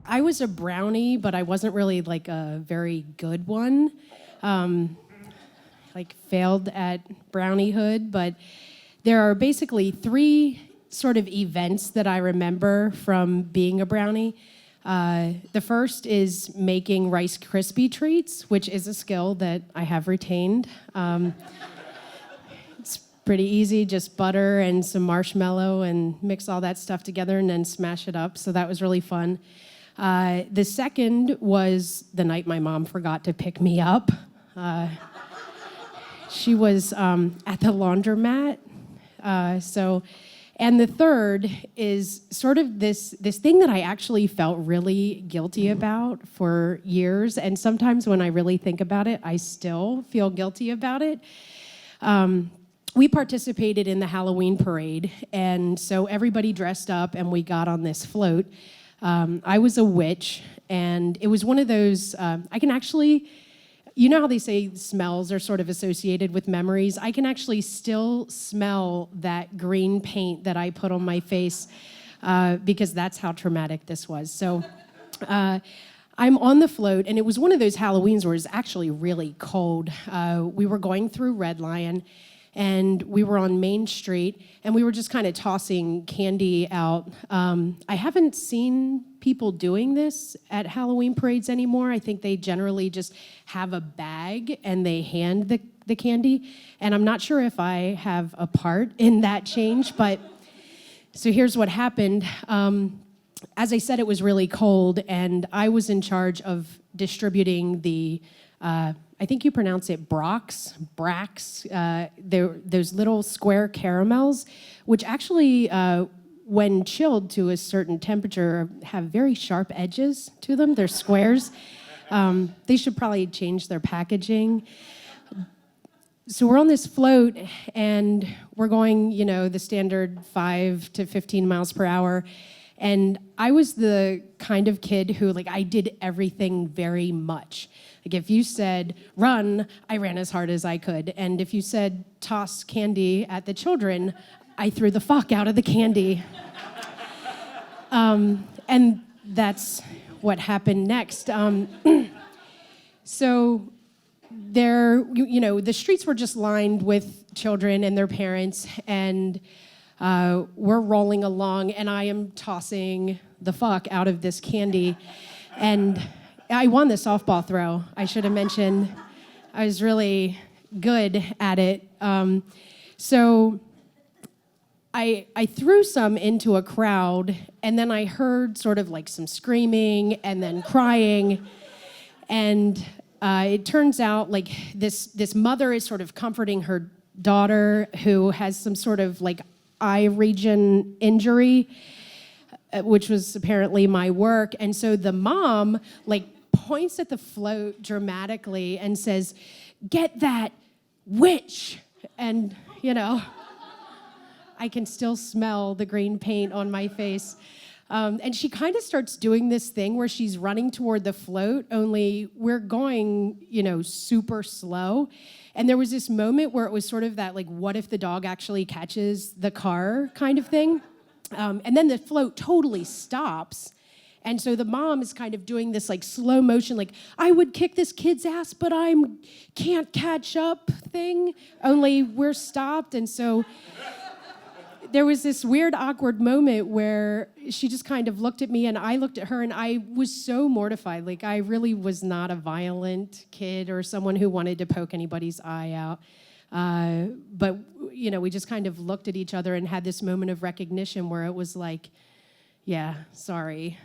I was a brownie, but I wasn't really like a very good one. Like failed at browniehood, but there are basically three sort of events that I remember from being a brownie. The first is making Rice Krispie treats, which is a skill that I have retained. It's pretty easy, just butter and some marshmallow and mix all that stuff together and then smash it up. So that was really fun. The second was the night my mom forgot to pick me up. She was at the laundromat. And the third is sort of this thing that I actually felt really guilty about for years. And sometimes when I really think about it, I still feel guilty about it. We participated in the Halloween parade, and so everybody dressed up and we got on this float. I was a witch, and it was one of those, I can actually, you know how they say smells are sort of associated with memories? I can actually still smell that green paint that I put on my face because that's how traumatic this was. So I'm on the float, and it was one of those Halloweens where it was actually really cold. We were going through Red Lion, and we were on Main Street, and we were just kind of tossing candy out. I haven't seen people doing this at Halloween parades anymore. I think they generally just have a bag and they hand the candy. And I'm not sure if I have a part in that change, but so here's what happened. As I said, it was really cold, and I was in charge of distributing the I think you pronounce it Brax. Those little square caramels, which actually, when chilled to a certain temperature, have very sharp edges to them. They're squares. They should probably change their packaging. So we're on this float, and we're going, the standard 5 to 15 miles per hour. And I was the kind of kid who, I did everything very much. Like, if you said, run, I ran as hard as I could. And if you said, toss candy at the children, I threw the fuck out of the candy. And that's what happened next. So there, the streets were just lined with children and their parents, and we're rolling along, and I am tossing the fuck out of this candy. And I won the softball throw. I should have mentioned I was really good at it. So I threw some into a crowd, and then I heard sort of some screaming and then crying. And it turns out this mother is sort of comforting her daughter who has some sort of eye region injury, which was apparently my work. And so the mom points at the float dramatically and says, "Get that witch." And, I can still smell the green paint on my face. And she kind of starts doing this thing where she's running toward the float, only we're going, super slow. And there was this moment where it was sort of that, what if the dog actually catches the car kind of thing? And then the float totally stops. And so the mom is kind of doing this slow motion, I would kick this kid's ass, but I can't catch up thing, only we're stopped. And so there was this weird, awkward moment where she just kind of looked at me and I looked at her, and I was so mortified. I really was not a violent kid or someone who wanted to poke anybody's eye out. But, we just kind of looked at each other and had this moment of recognition where it was yeah, sorry.